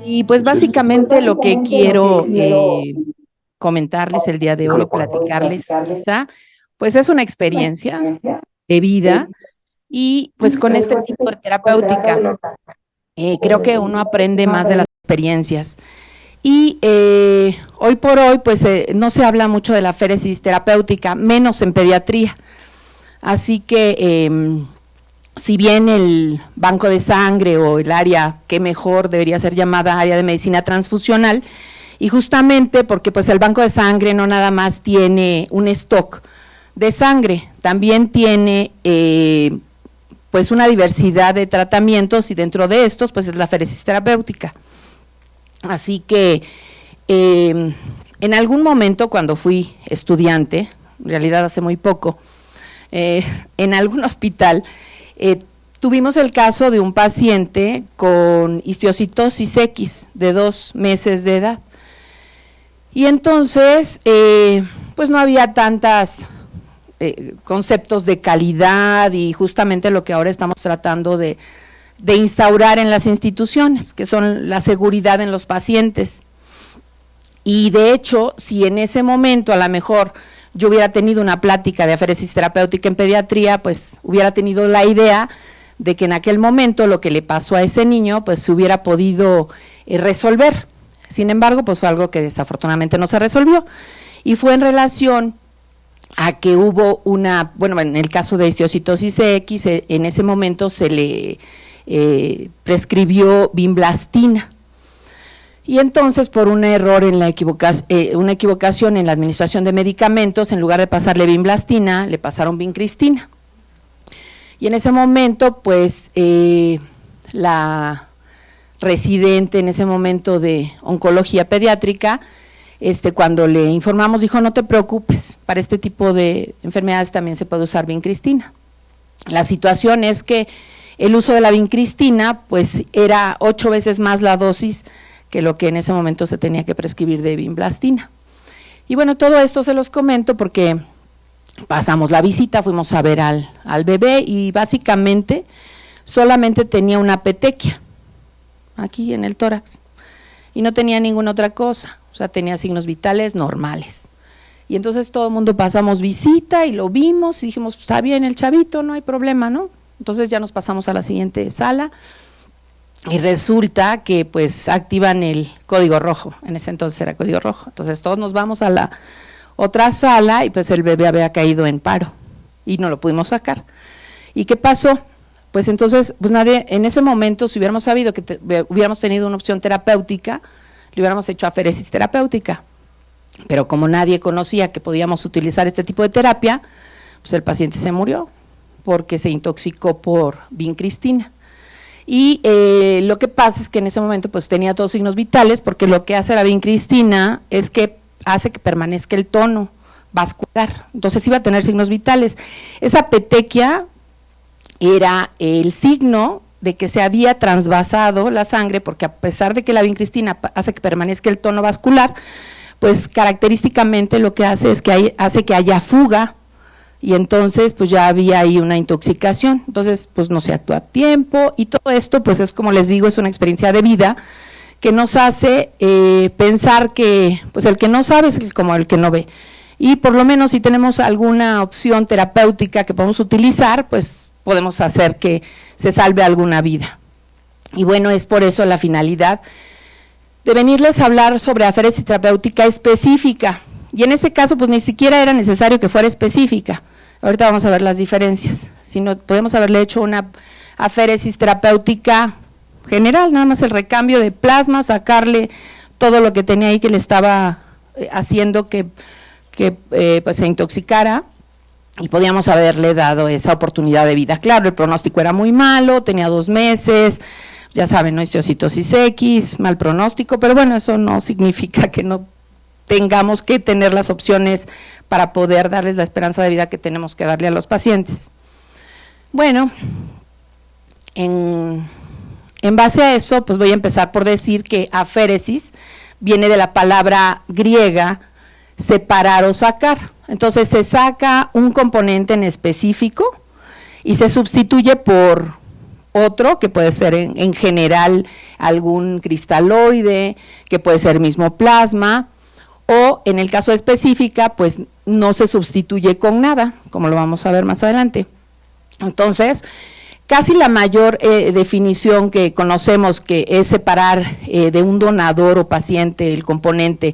Y pues básicamente lo que quiero comentarles el día de hoy, platicarles quizá, pues es una experiencia de vida y pues con este tipo de terapéutica creo que uno aprende más de las experiencias. Y hoy por hoy pues no se habla mucho de la aféresis terapéutica, menos en pediatría. Así que si bien el banco de sangre o el área que mejor debería ser llamada área de medicina transfusional, y justamente porque pues el banco de sangre no nada más tiene un stock de sangre, también tiene pues una diversidad de tratamientos y dentro de estos pues es la aféresis terapéutica. Así que en algún momento cuando fui estudiante, en realidad hace muy poco, en algún hospital tuvimos el caso de un paciente con histiocytosis X de 2 meses de edad. Y entonces, pues no había tantos conceptos de calidad y justamente lo que ahora estamos tratando de instaurar en las instituciones, que son la seguridad en los pacientes. Y de hecho, si en ese momento a lo mejor yo hubiera tenido una plática de aféresis terapéutica en pediatría, pues hubiera tenido la idea de que en aquel momento lo que le pasó a ese niño, pues se hubiera podido resolver. Sin embargo, pues fue algo que desafortunadamente no se resolvió. Y fue en relación a que hubo una, bueno, en el caso de histiocytosis X, en ese momento se le prescribió vinblastina. Y entonces, por un error en la una equivocación en la administración de medicamentos, en lugar de pasarle vinblastina, le pasaron vincristina. Y en ese momento, pues, la residente en ese momento de oncología pediátrica, cuando le informamos, dijo, no te preocupes, para este tipo de enfermedades también se puede usar vincristina. La situación es que el uso de la vincristina, pues, era 8 veces más la dosis que lo que en ese momento se tenía que prescribir de vinblastina. Y bueno, todo esto se los comento porque pasamos la visita, fuimos a ver al bebé y básicamente solamente tenía una petequia aquí en el tórax y no tenía ninguna otra cosa, o sea, tenía signos vitales normales. Y entonces todo el mundo pasamos visita y lo vimos y dijimos, está bien el chavito, no hay problema, ¿no? Entonces ya nos pasamos a la siguiente sala. Y resulta que pues activan el código rojo, en ese entonces era código rojo, entonces todos nos vamos a la otra sala y pues el bebé había caído en paro y no lo pudimos sacar. ¿Y qué pasó? Pues entonces, pues nadie, en ese momento si hubiéramos sabido que hubiéramos tenido una opción terapéutica, le hubiéramos hecho aféresis terapéutica, pero como nadie conocía que podíamos utilizar este tipo de terapia, pues el paciente se murió porque se intoxicó por vincristina. Y lo que pasa es que en ese momento pues tenía todos signos vitales, porque lo que hace la vincristina es que hace que permanezca el tono vascular, entonces iba a tener signos vitales. Esa petequia era el signo de que se había transvasado la sangre, porque a pesar de que la vincristina hace que permanezca el tono vascular, pues característicamente lo que hace es que hace que haya fuga, y entonces pues ya había ahí una intoxicación, entonces pues no se actúa a tiempo y todo esto pues es como les digo, es una experiencia de vida que nos hace pensar que pues el que no sabe es como el que no ve, y por lo menos si tenemos alguna opción terapéutica que podemos utilizar, pues podemos hacer que se salve alguna vida. Y bueno, es por eso la finalidad de venirles a hablar sobre aféresis terapéutica específica. Y en ese caso, pues ni siquiera era necesario que fuera específica. Ahorita vamos a ver las diferencias. Sino podemos haberle hecho una aféresis terapéutica general, nada más el recambio de plasma, sacarle todo lo que tenía ahí que le estaba haciendo que pues se intoxicara, y podíamos haberle dado esa oportunidad de vida. Claro, el pronóstico era muy malo, tenía 2 meses, ya saben, ¿no? Histiocytosis X, mal pronóstico, pero bueno, eso no significa que no tengamos que tener las opciones para poder darles la esperanza de vida que tenemos que darle a los pacientes. Bueno, en base a eso, pues voy a empezar por decir que aféresis viene de la palabra griega separar o sacar. Entonces se saca un componente en específico y se sustituye por otro, que puede ser en general algún cristaloide, que puede ser mismo plasma, o en el caso específica, pues no se sustituye con nada, como lo vamos a ver más adelante. Entonces, casi la mayor definición que conocemos, que es separar de un donador o paciente el componente,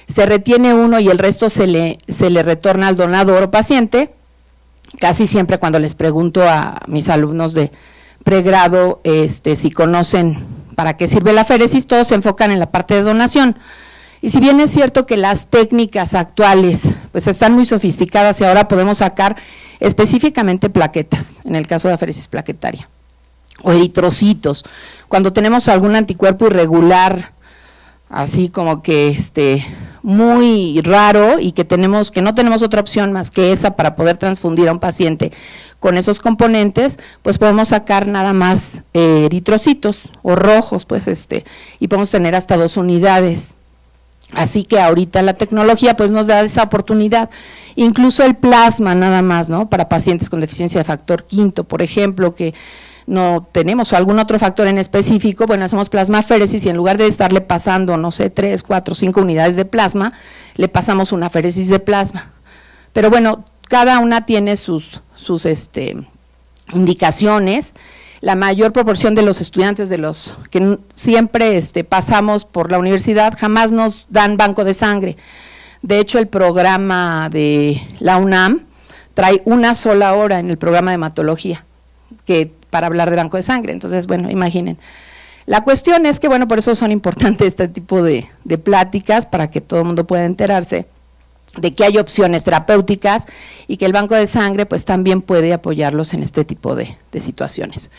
se retiene uno y el resto se le retorna al donador o paciente. Casi siempre cuando les pregunto a mis alumnos de pregrado si conocen para qué sirve la féresis, todos se enfocan en la parte de donación. Y si bien es cierto que las técnicas actuales pues están muy sofisticadas y ahora podemos sacar específicamente plaquetas, en el caso de la féresis plaquetaria, o eritrocitos, cuando tenemos algún anticuerpo irregular, así como que muy raro y que no tenemos otra opción más que esa para poder transfundir a un paciente con esos componentes, pues podemos sacar nada más eritrocitos o rojos, pues y podemos tener hasta 2 unidades. Así que ahorita la tecnología pues nos da esa oportunidad, incluso el plasma nada más, ¿no? Para pacientes con deficiencia de factor V, por ejemplo, que no tenemos o algún otro factor en específico, bueno, hacemos plasmaféresis y en lugar de estarle pasando, no sé, 3, 4, 5 unidades de plasma, le pasamos una féresis de plasma. Pero bueno, cada una tiene sus indicaciones. La mayor proporción de los estudiantes de los que siempre pasamos por la universidad jamás nos dan banco de sangre. De hecho, el programa de la UNAM trae una sola hora en el programa de hematología para hablar de banco de sangre. Entonces, bueno, imaginen. La cuestión es que, bueno, por eso son importantes este tipo de pláticas, para que todo el mundo pueda enterarse de que hay opciones terapéuticas y que el banco de sangre pues también puede apoyarlos en este tipo de situaciones.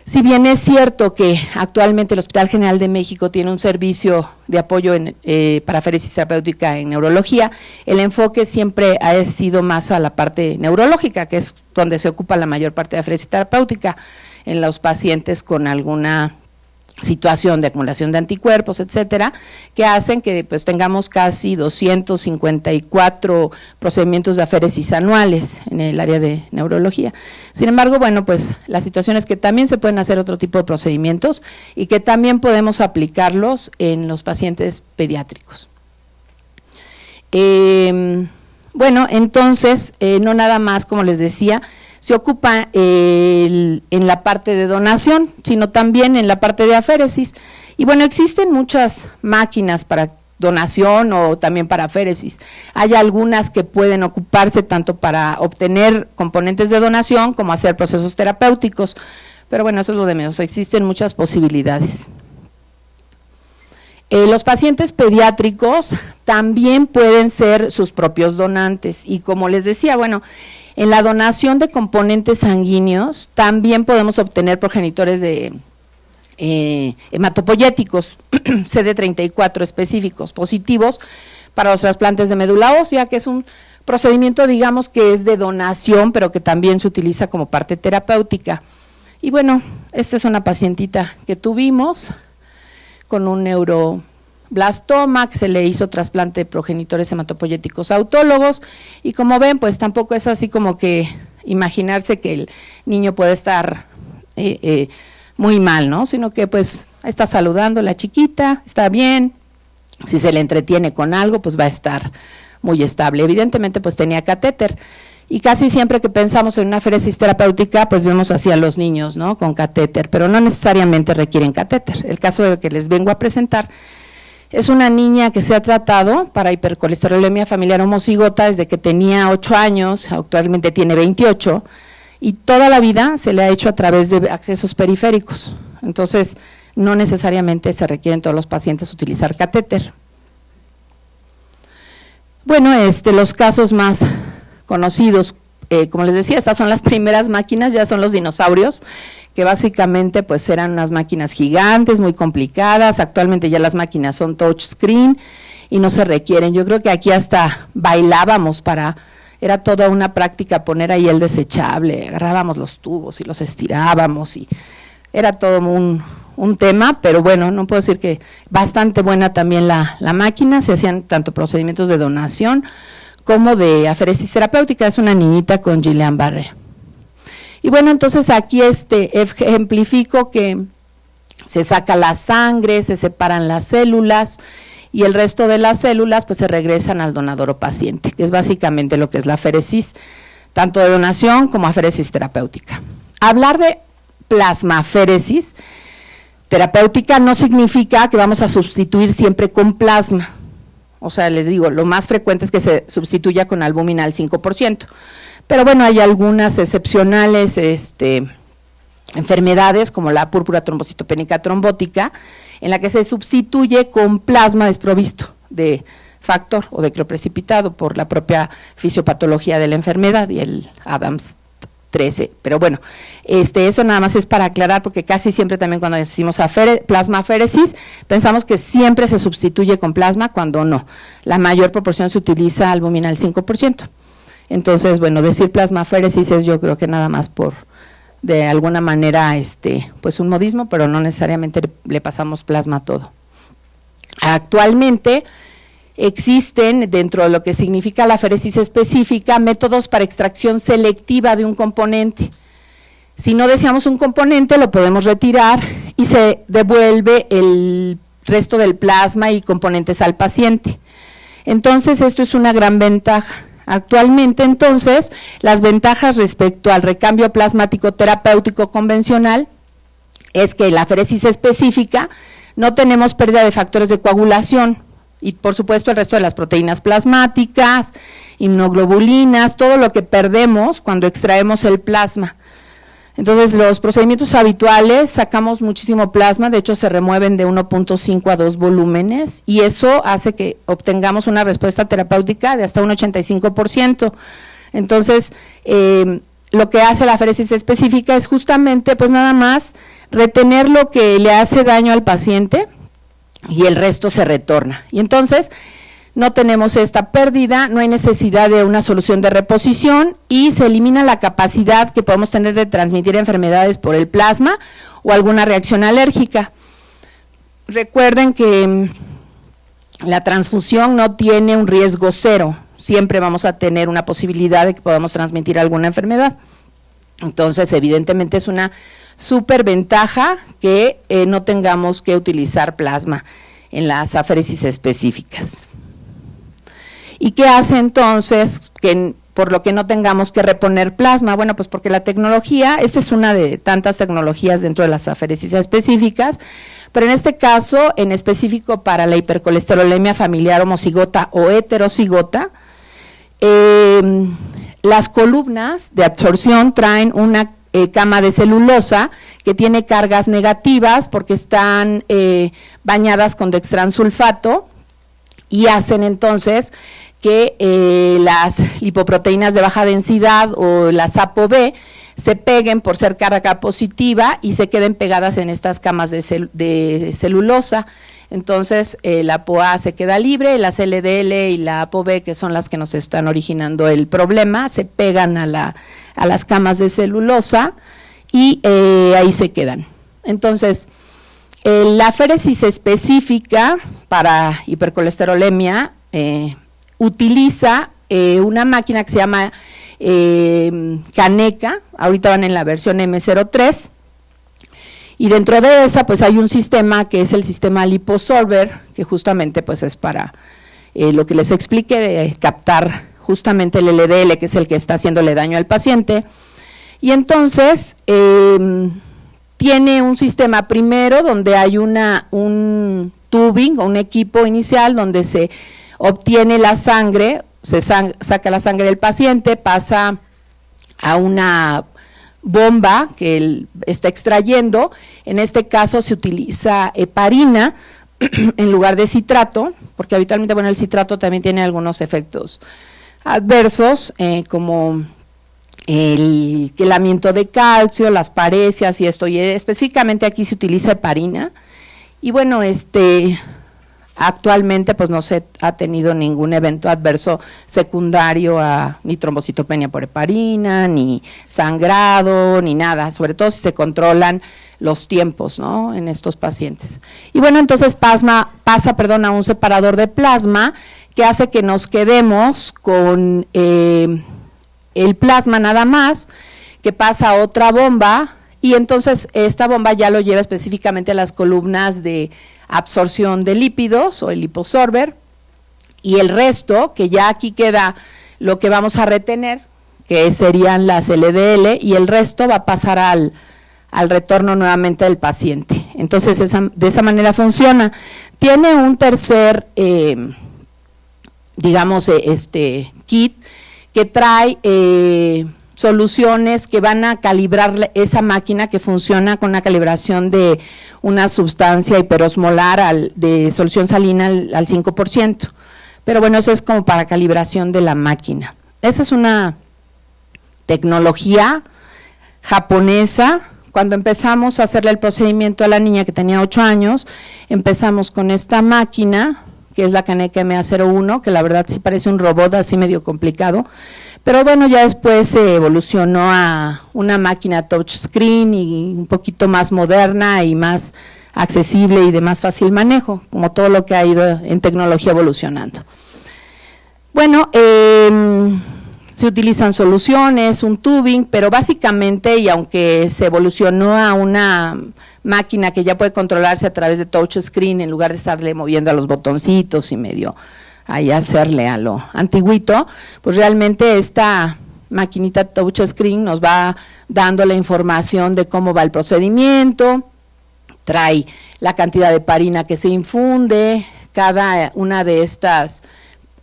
Si bien es cierto que actualmente el Hospital General de México tiene un servicio de apoyo para féresis terapéutica en neurología, el enfoque siempre ha sido más a la parte neurológica, que es donde se ocupa la mayor parte de la féresis terapéutica en los pacientes con alguna situación de acumulación de anticuerpos, etcétera, que hacen que pues tengamos casi 254 procedimientos de aféresis anuales en el área de neurología. Sin embargo, bueno, pues la situación es que también se pueden hacer otro tipo de procedimientos y que también podemos aplicarlos en los pacientes pediátricos. Bueno, entonces, no nada más, como les decía, se ocupa en la parte de donación, sino también en la parte de aféresis. Y bueno, existen muchas máquinas para donación o también para aféresis. Hay algunas que pueden ocuparse tanto para obtener componentes de donación como hacer procesos terapéuticos, pero bueno, eso es lo de menos, existen muchas posibilidades. Los pacientes pediátricos también pueden ser sus propios donantes y como les decía, bueno, en la donación de componentes sanguíneos también podemos obtener progenitores de hematopoyéticos, CD34 específicos, positivos para los trasplantes de médula ósea, que es un procedimiento, digamos, que es de donación, pero que también se utiliza como parte terapéutica. Y bueno, esta es una pacientita que tuvimos con un neuroblastoma, que se le hizo trasplante de progenitores hematopoyéticos autólogos, y como ven, pues tampoco es así como que imaginarse que el niño puede estar muy mal, ¿no? Sino que pues está saludando la chiquita, está bien, si se le entretiene con algo, pues va a estar muy estable. Evidentemente, pues tenía catéter, y casi siempre que pensamos en una féresis terapéutica, pues vemos así a los niños, ¿no? Con catéter, pero no necesariamente requieren catéter. El caso que les vengo a presentar es una niña que se ha tratado para hipercolesterolemia familiar homocigota desde que tenía 8 años, actualmente tiene 28, y toda la vida se le ha hecho a través de accesos periféricos. Entonces, no necesariamente se requieren todos los pacientes utilizar catéter. Bueno, los casos más conocidos, como les decía, estas son las primeras máquinas, ya son los dinosaurios, que básicamente pues eran unas máquinas gigantes, muy complicadas. Actualmente ya las máquinas son touchscreen y no se requieren. Yo creo que aquí hasta bailábamos era toda una práctica poner ahí el desechable, agarrábamos los tubos y los estirábamos y era todo un tema, pero bueno, no puedo decir que bastante buena también la máquina. Se hacían tanto procedimientos de donación como de aferesis terapéutica, es una niñita con Guillain-Barré. Y bueno, entonces aquí ejemplifico que se saca la sangre, se separan las células y el resto de las células pues se regresan al donador o paciente, que es básicamente lo que es la aféresis, tanto de donación como aféresis terapéutica. Hablar de plasmaféresis terapéutica no significa que vamos a sustituir siempre con plasma. O sea, les digo, lo más frecuente es que se sustituya con albúmina al 5%. Pero bueno, hay algunas excepcionales enfermedades como la púrpura trombocitopénica trombótica, en la que se sustituye con plasma desprovisto de factor o de cleoprecipitado por la propia fisiopatología de la enfermedad y el Adams 13. Pero bueno, eso nada más es para aclarar, porque casi siempre también cuando decimos plasmaféresis, pensamos que siempre se sustituye con plasma, cuando no. La mayor proporción se utiliza albúmina al 5%. Entonces, bueno, decir plasmaféresis es, yo creo que nada más por, de alguna manera, pues un modismo, pero no necesariamente le pasamos plasma a todo. Actualmente existen, dentro de lo que significa la aféresis específica, métodos para extracción selectiva de un componente. Si no deseamos un componente, lo podemos retirar y se devuelve el resto del plasma y componentes al paciente. Entonces, esto es una gran ventaja. Actualmente, entonces, las ventajas respecto al recambio plasmático terapéutico convencional es que en la aféresis específica no tenemos pérdida de factores de coagulación y, por supuesto, el resto de las proteínas plasmáticas, inmunoglobulinas, todo lo que perdemos cuando extraemos el plasma. Entonces, los procedimientos habituales, sacamos muchísimo plasma, de hecho se remueven de 1.5 a 2 volúmenes y eso hace que obtengamos una respuesta terapéutica de hasta un 85%. Entonces, lo que hace la aféresis específica es justamente, pues nada más, retener lo que le hace daño al paciente y el resto se retorna. Y entonces, no tenemos esta pérdida, no hay necesidad de una solución de reposición y se elimina la capacidad que podemos tener de transmitir enfermedades por el plasma o alguna reacción alérgica. Recuerden que la transfusión no tiene un riesgo cero, siempre vamos a tener una posibilidad de que podamos transmitir alguna enfermedad. Entonces, evidentemente es una superventaja que no tengamos que utilizar plasma en las aféresis específicas. ¿Y qué hace entonces por lo que no tengamos que reponer plasma? Bueno, pues porque la tecnología, esta es una de tantas tecnologías dentro de las aféresis específicas, pero en este caso, en específico para la hipercolesterolemia familiar homocigota o heterocigota, las columnas de absorción traen una cama de celulosa que tiene cargas negativas porque están bañadas con dextransulfato y hacen entonces que las lipoproteínas de baja densidad o las ApoB se peguen por ser carga positiva y se queden pegadas en estas camas de celulosa. Entonces, la ApoA se queda libre, las LDL y la ApoB, que son las que nos están originando el problema, se pegan a las camas de celulosa y ahí se quedan. Entonces, la aféresis específica para hipercolesterolemia utiliza una máquina que se llama Caneca, ahorita van en la versión M03, y dentro de esa pues hay un sistema que es el sistema Liposolver, que justamente pues es para lo que les expliqué, de captar justamente el LDL, que es el que está haciéndole daño al paciente, y entonces tiene un sistema primero donde hay un tubing o un equipo inicial donde se obtiene la sangre, se saca la sangre del paciente, pasa a una bomba que él está extrayendo, en este caso se utiliza heparina en lugar de citrato, porque habitualmente, bueno, el citrato también tiene algunos efectos adversos, como el quelamiento de calcio, las parecias y esto, y específicamente aquí se utiliza heparina, y bueno, actualmente pues no se ha tenido ningún evento adverso secundario a ni trombocitopenia por heparina, ni sangrado, ni nada, sobre todo si se controlan los tiempos, ¿no?, en estos pacientes. Y bueno, entonces pasa a un separador de plasma que hace que nos quedemos con el plasma nada más, que pasa a otra bomba, y entonces esta bomba ya lo lleva específicamente a las columnas de absorción de lípidos o el liposorber, y el resto, que ya aquí queda lo que vamos a retener, que serían las LDL, y el resto va a pasar al retorno nuevamente del paciente. Entonces de esa manera funciona. Tiene un tercer, digamos, kit que trae soluciones que van a calibrar esa máquina, que funciona con una calibración de una sustancia hiperosmolar de solución salina al 5%. Pero bueno, eso es como para calibración de la máquina. Esa es una tecnología japonesa. Cuando empezamos a hacerle el procedimiento a la niña que tenía 8 años, empezamos con esta máquina, que es la Kaneka MA01, que la verdad sí parece un robot así medio complicado, pero bueno, ya después se evolucionó a una máquina touchscreen y un poquito más moderna y más accesible y de más fácil manejo, como todo lo que ha ido en tecnología evolucionando. Bueno, se utilizan soluciones, un tubing, pero básicamente, y aunque se evolucionó a una máquina que ya puede controlarse a través de touchscreen en lugar de estarle moviendo a los botoncitos y medio ahí hacerle a lo antiguito, pues realmente esta maquinita touchscreen nos va dando la información de cómo va el procedimiento, trae la cantidad de heparina que se infunde, cada una de estas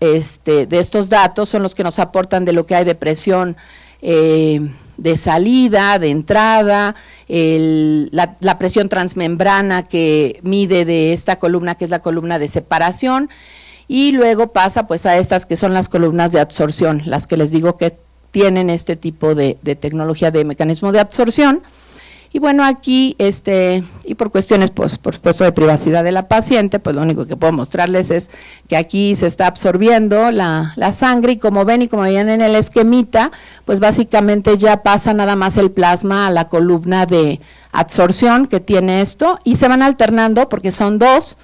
de estos datos son los que nos aportan de lo que hay de presión de salida, de entrada, la presión transmembrana que mide de esta columna, que es la columna de separación, y luego pasa pues a estas que son las columnas de absorción, las que les digo que tienen este tipo de tecnología de mecanismo de absorción. Y bueno, aquí, y por cuestiones, pues, por supuesto, de privacidad de la paciente, pues lo único que puedo mostrarles es que aquí se está absorbiendo la sangre, y como ven y como veían en el esquemita, pues básicamente ya pasa nada más el plasma a la columna de absorción que tiene esto, y se van alternando porque son dos.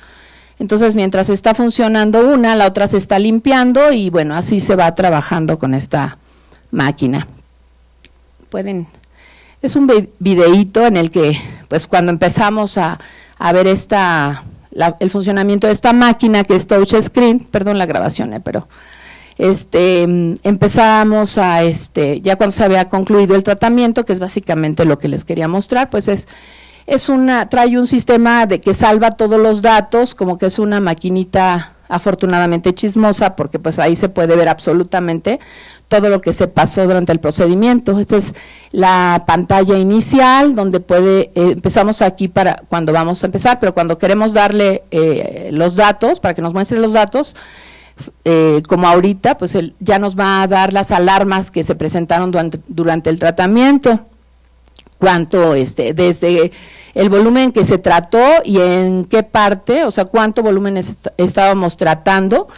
Entonces, mientras está funcionando una, la otra se está limpiando, y bueno, así se va trabajando con esta máquina. Pueden... Es un videíto en el que, pues cuando empezamos a ver el funcionamiento de esta máquina, que es touchscreen, perdón la grabación, pero empezamos ya cuando se había concluido el tratamiento, que es básicamente lo que les quería mostrar, pues trae un sistema que salva todos los datos, como que es una maquinita afortunadamente chismosa, porque pues ahí se puede ver absolutamente todo lo que se pasó durante el procedimiento. Esta es la pantalla inicial, donde empezamos aquí para cuando vamos a empezar, pero cuando queremos darle los datos, para que nos muestre los datos, como ahorita, pues ya nos va a dar las alarmas que se presentaron durante el tratamiento, cuánto, desde el volumen que se trató y en qué parte, o sea, cuánto volumen estábamos tratando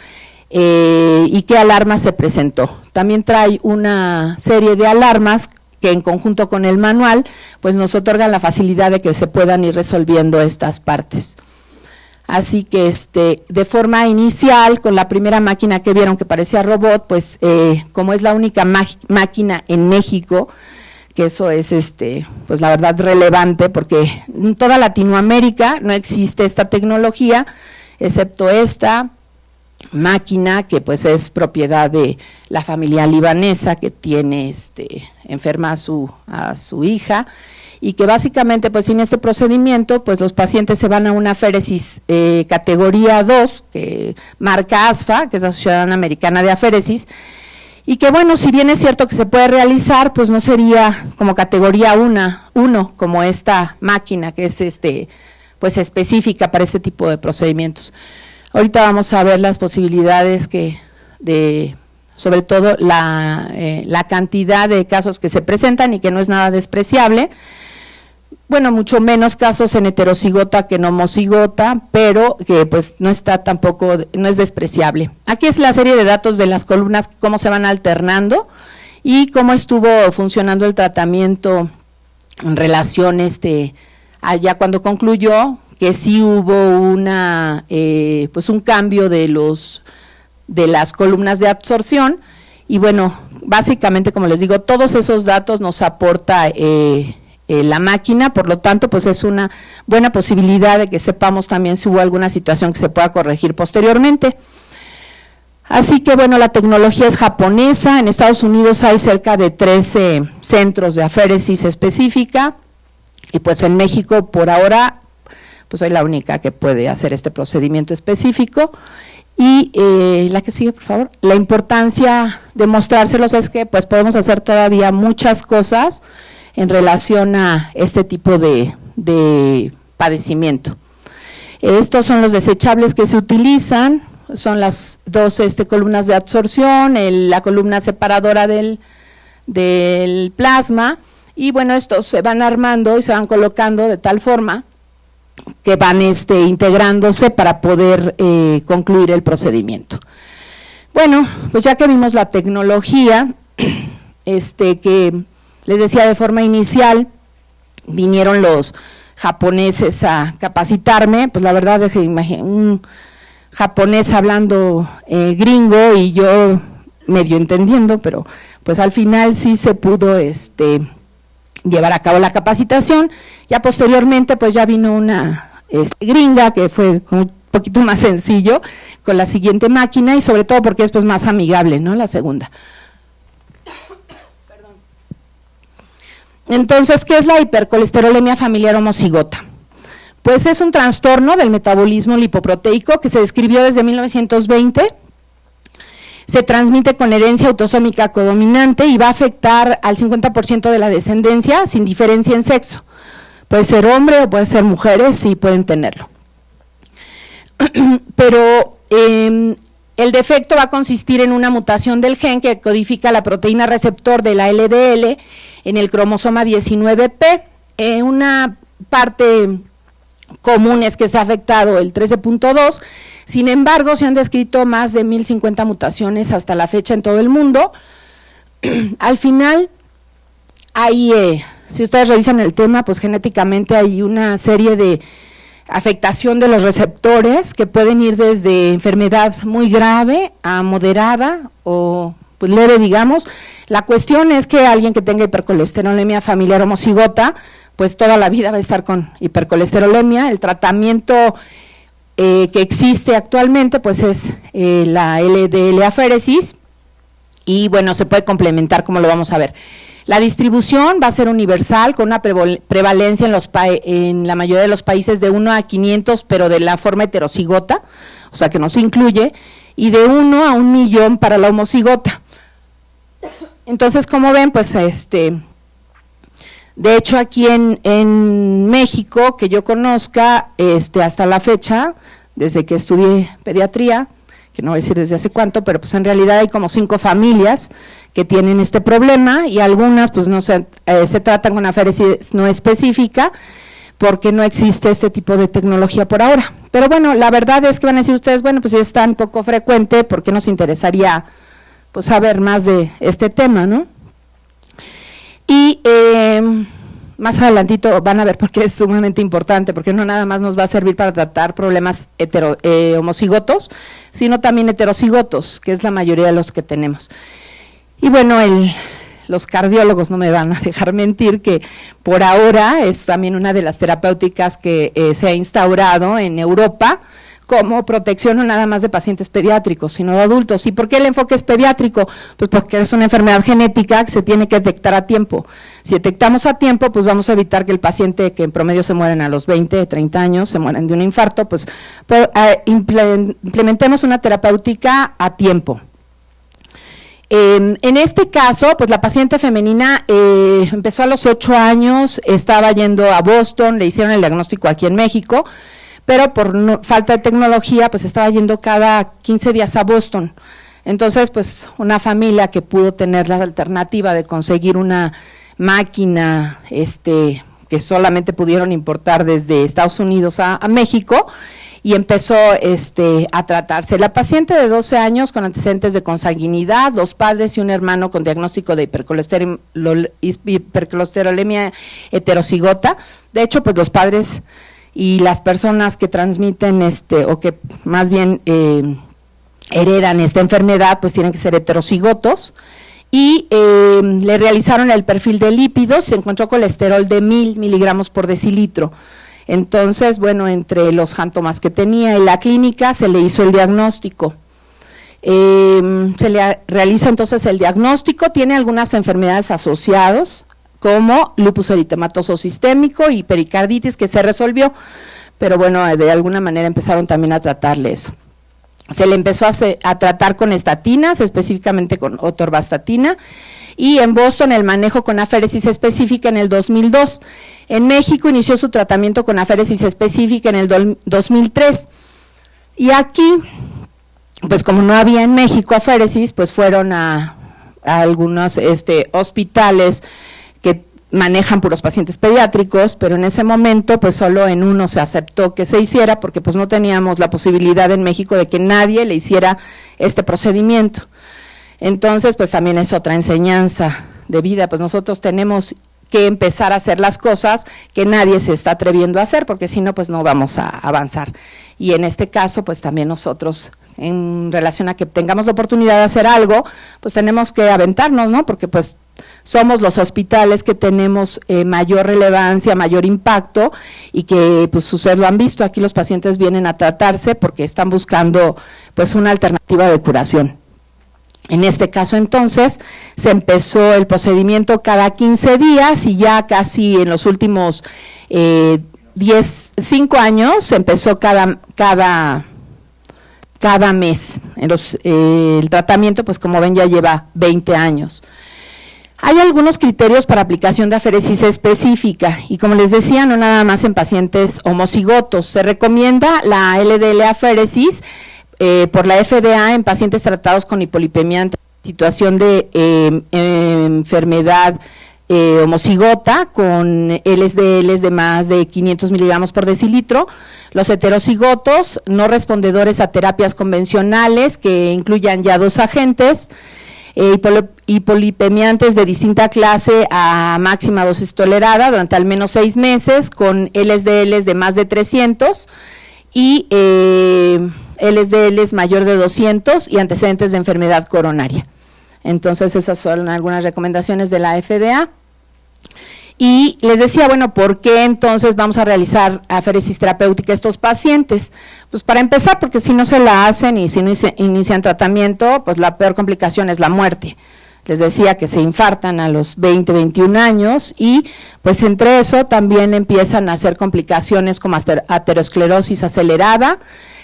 y qué alarma se presentó. También trae una serie de alarmas que en conjunto con el manual, pues nos otorgan la facilidad de que se puedan ir resolviendo estas partes. Así que de forma inicial, con la primera máquina que vieron que parecía robot, pues como es la única máquina en México, que eso es pues la verdad relevante, porque en toda Latinoamérica no existe esta tecnología, excepto esta máquina que pues es propiedad de la familia libanesa que tiene enferma a su hija, y que básicamente pues sin este procedimiento pues los pacientes se van a una aféresis categoría 2, que marca ASFA, que es la Sociedad Americana de Aféresis, y que bueno, si bien es cierto que se puede realizar, pues no sería como categoría 1, como esta máquina que es pues específica para este tipo de procedimientos. Ahorita vamos a ver las posibilidades sobre todo la cantidad de casos que se presentan, y que no es nada despreciable. Bueno, mucho menos casos en heterocigota que en homocigota, pero que pues no está tampoco, no es despreciable. Aquí es la serie de datos de las columnas, cómo se van alternando y cómo estuvo funcionando el tratamiento en relación allá cuando concluyó, que sí hubo pues un cambio de los de las columnas de absorción. Y bueno, básicamente, como les digo, todos esos datos nos aporta la máquina, por lo tanto, pues es una buena posibilidad de que sepamos también si hubo alguna situación que se pueda corregir posteriormente. Así que bueno, la tecnología es japonesa. En Estados Unidos hay cerca de 13 centros de aféresis específica, y pues en México por ahora pues soy la única que puede hacer este procedimiento específico. Y la que sigue, por favor. La importancia de mostrárselos es que pues podemos hacer todavía muchas cosas en relación a este tipo de padecimiento. Estos son los desechables que se utilizan, son las dos columnas de absorción, la columna separadora del plasma, y bueno, estos se van armando y se van colocando de tal forma que van integrándose para poder concluir el procedimiento. Bueno, pues ya que vimos la tecnología, que les decía de forma inicial, vinieron los japoneses a capacitarme, pues la verdad es que un japonés hablando gringo y yo medio entendiendo, pero pues al final sí se pudo llevar a cabo la capacitación. Ya posteriormente pues ya vino una gringa que fue un poquito más sencillo con la siguiente máquina, y sobre todo porque es pues más amigable, ¿no? La segunda. Entonces, ¿qué es la hipercolesterolemia familiar homocigota? Pues es un trastorno del metabolismo lipoproteico que se describió desde 1920, se transmite con herencia autosómica codominante y va a afectar al 50% de la descendencia sin diferencia en sexo. Puede ser hombre o puede ser mujeres, sí pueden tenerlo. Pero el defecto va a consistir en una mutación del gen que codifica la proteína receptor de la LDL en el cromosoma 19P. Una parte común es que está afectado el 13.2, sin embargo se han descrito más de 1050 mutaciones hasta la fecha en todo el mundo. Al final hay, si ustedes revisan el tema, pues genéticamente hay una serie de afectación de los receptores que pueden ir desde enfermedad muy grave a moderada o pues leve, digamos. La cuestión es que alguien que tenga hipercolesterolemia familiar homocigota, pues toda la vida va a estar con hipercolesterolemia. El tratamiento que existe actualmente pues es la LDL-aféresis, y bueno, se puede complementar como lo vamos a ver. La distribución va a ser universal con una prevalencia en la mayoría de los países de 1 a 500, pero de la forma heterocigota, o sea que no se incluye, y de 1 a 1 millón para la homocigota. Entonces, como ven, pues de hecho aquí en México, que yo conozca, hasta la fecha, desde que estudié pediatría, que no voy a decir desde hace cuánto, pero pues en realidad hay como 5 familias que tienen este problema, y algunas pues no se tratan con aféresis no específica, porque no existe este tipo de tecnología por ahora. Pero bueno, la verdad es que van a decir ustedes, bueno, pues ya es tan poco frecuente, ¿por qué nos interesaría pues saber más de este tema, ¿no? Y más adelantito van a ver por qué es sumamente importante, porque no nada más nos va a servir para tratar problemas homocigotos, sino también heterocigotos, que es la mayoría de los que tenemos. Y bueno, los cardiólogos no me van a dejar mentir que por ahora es también una de las terapéuticas que se ha instaurado en Europa como protección no nada más de pacientes pediátricos, sino de adultos. ¿Y por qué el enfoque es pediátrico? Pues porque es una enfermedad genética que se tiene que detectar a tiempo. Si detectamos a tiempo, pues vamos a evitar que el paciente, que en promedio se mueren a los 20, 30 años, se mueren de un infarto, pues implementemos una terapéutica a tiempo. En este caso, pues la paciente femenina empezó a los 8 años, estaba yendo a Boston, le hicieron el diagnóstico aquí en México, pero por falta de tecnología, pues estaba yendo cada 15 días a Boston. Entonces, pues una familia que pudo tener la alternativa de conseguir una máquina que solamente pudieron importar desde Estados Unidos a México, y empezó a tratarse. La paciente de 12 años con antecedentes de consanguinidad, 2 padres y un hermano con diagnóstico de hipercolesterolemia heterocigota. De hecho, pues los padres y las personas que transmiten o que más bien heredan esta enfermedad, pues tienen que ser heterocigotos, y le realizaron el perfil de lípidos, se encontró colesterol de 1000 miligramos por decilitro. Entonces, bueno, entre los síntomas que tenía en la clínica se le hizo el diagnóstico. Se le realiza entonces el diagnóstico, tiene algunas enfermedades asociadas, como lupus eritematoso sistémico y pericarditis, que se resolvió, pero bueno, de alguna manera empezaron también a tratarle eso. Se le empezó a tratar con estatinas, específicamente con atorvastatina, y en Boston el manejo con aféresis específica en el 2002. En México inició su tratamiento con aféresis específica en el 2003. Y aquí, pues como no había en México aféresis, pues fueron a algunos hospitales que manejan puros pacientes pediátricos, pero en ese momento pues solo en uno se aceptó que se hiciera, porque pues no teníamos la posibilidad en México de que nadie le hiciera este procedimiento. Entonces pues también es otra enseñanza de vida, pues nosotros tenemos que empezar a hacer las cosas que nadie se está atreviendo a hacer, porque si no pues no vamos a avanzar. Y en este caso pues también nosotros, en relación a que tengamos la oportunidad de hacer algo, pues tenemos que aventarnos, ¿no? Porque pues somos los hospitales que tenemos mayor relevancia, mayor impacto, y que pues ustedes lo han visto, aquí los pacientes vienen a tratarse porque están buscando pues una alternativa de curación. En este caso entonces se empezó el procedimiento cada 15 días y ya casi en los últimos 5 años se empezó cada mes. El tratamiento, pues como ven, ya lleva 20 años. Hay algunos criterios para aplicación de aféresis específica y, como les decía, no nada más en pacientes homocigotos. Se recomienda la LDL aféresis por la FDA en pacientes tratados con hipolipemia en situación de enfermedad homocigota con LDLs de más de 500 miligramos por decilitro, los heterocigotos no respondedores a terapias convencionales que incluyan ya 2 agentes, hipolipemiantes de distinta clase a máxima dosis tolerada durante al menos 6 meses con LDLs de más de 300 y LDLs mayor de 200 y antecedentes de enfermedad coronaria. Entonces esas son algunas recomendaciones de la FDA. Y les decía, bueno, ¿por qué entonces vamos a realizar aféresis terapéutica a estos pacientes? Pues para empezar, porque si no se la hacen y si no inician tratamiento, pues la peor complicación es la muerte. Les decía que se infartan a los 20, 21 años y pues entre eso también empiezan a hacer complicaciones como aterosclerosis acelerada,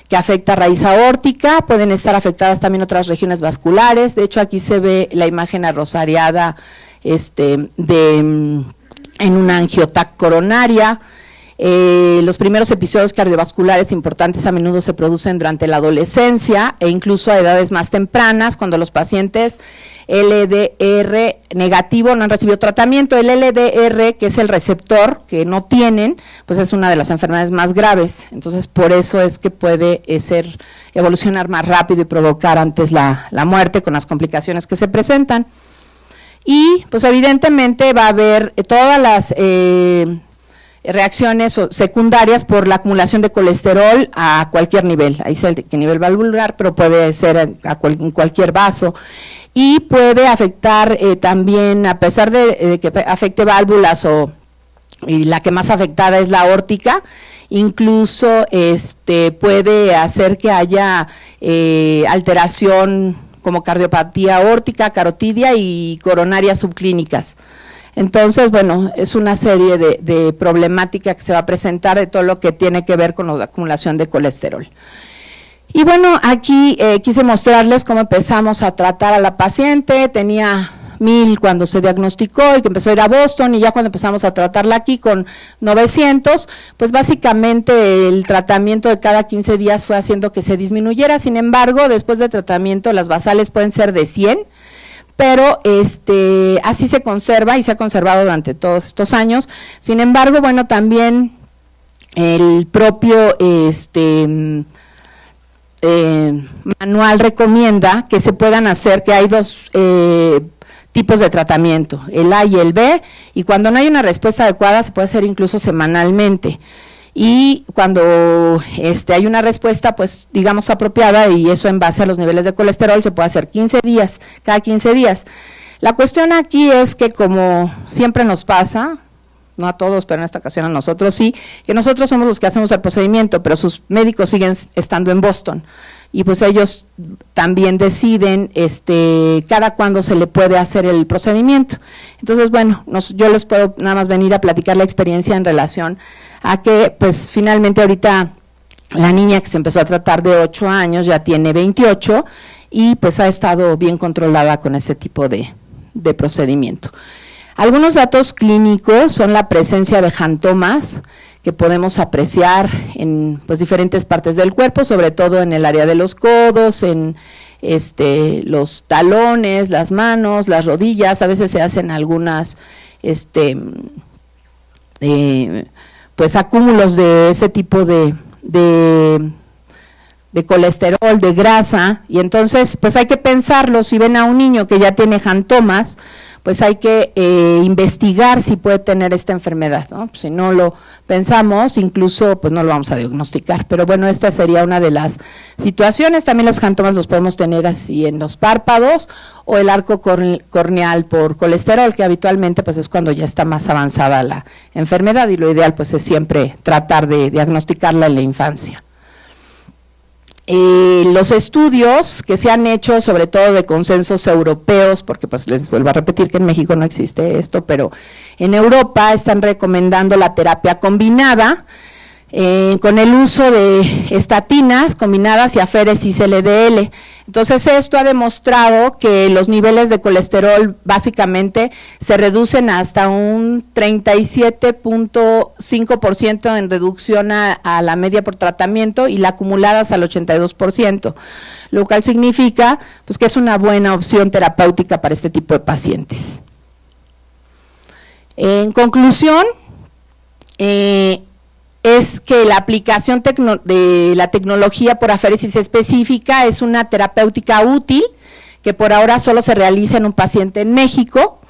que afecta a raíz aórtica, pueden estar afectadas también otras regiones vasculares. De hecho aquí se ve la imagen arrosariada en una angiotac coronaria. Los primeros episodios cardiovasculares importantes a menudo se producen durante la adolescencia e incluso a edades más tempranas, cuando los pacientes LDR negativo no han recibido tratamiento. El LDR, que es el receptor que no tienen, pues es una de las enfermedades más graves, entonces por eso es que puede evolucionar más rápido y provocar antes la muerte con las complicaciones que se presentan. Y pues evidentemente va a haber todas las reacciones secundarias por la acumulación de colesterol a cualquier nivel, ahí sé que nivel valvular, pero puede ser en cualquier vaso, y puede afectar también, a pesar de que afecte válvulas y la que más afectada es la aórtica, incluso puede hacer que haya alteración como cardiopatía aórtica, carotidia y coronarias subclínicas. Entonces, bueno, es una serie de problemática que se va a presentar de todo lo que tiene que ver con la acumulación de colesterol. Y bueno, aquí quise mostrarles cómo empezamos a tratar a la paciente. Tenía 1000 cuando se diagnosticó y que empezó a ir a Boston, y ya cuando empezamos a tratarla aquí con 900, pues básicamente el tratamiento de cada 15 días fue haciendo que se disminuyera. Sin embargo, después del tratamiento las basales pueden ser de 100, pero así se conserva y se ha conservado durante todos estos años. Sin embargo, bueno, también el propio manual recomienda que se puedan hacer, que hay 2 tipos de tratamiento, el A y el B, y cuando no hay una respuesta adecuada se puede hacer incluso semanalmente. y cuando hay una respuesta, pues digamos apropiada, y eso en base a los niveles de colesterol, se puede hacer 15 días, cada 15 días. La cuestión aquí es que, como siempre nos pasa, no a todos, pero en esta ocasión a nosotros sí, que nosotros somos los que hacemos el procedimiento, pero sus médicos siguen estando en Boston, y pues ellos también deciden cada cuándo se le puede hacer el procedimiento. Entonces, bueno, yo les puedo nada más venir a platicar la experiencia en relación a que, pues finalmente ahorita la niña que se empezó a tratar de 8 años ya tiene 28 y pues ha estado bien controlada con ese tipo de procedimiento. Algunos datos clínicos son la presencia de jantomas que podemos apreciar en pues diferentes partes del cuerpo, sobre todo en el área de los codos, en los talones, las manos, las rodillas. A veces se hacen algunas pues acúmulos de ese tipo de colesterol, de grasa, y entonces pues hay que pensarlo. Si ven a un niño que ya tiene jantomas, pues hay que investigar si puede tener esta enfermedad, ¿no? Si no lo pensamos, incluso pues no lo vamos a diagnosticar, pero bueno, esta sería una de las situaciones. También las jantomas los podemos tener así en los párpados, o el arco corneal por colesterol, que habitualmente pues es cuando ya está más avanzada la enfermedad, y lo ideal pues es siempre tratar de diagnosticarla en la infancia. Los estudios que se han hecho, sobre todo de consensos europeos, porque pues les vuelvo a repetir que en México no existe esto, pero en Europa están recomendando la terapia combinada con el uso de estatinas combinadas y aféresis LDL. Entonces esto ha demostrado que los niveles de colesterol básicamente se reducen hasta un 37.5% en reducción a la media por tratamiento, y la acumulada hasta el 82%, lo cual significa pues que es una buena opción terapéutica para este tipo de pacientes. En conclusión, es que la aplicación de la tecnología por aféresis específica es una terapéutica útil, que por ahora solo se realiza en un paciente en México.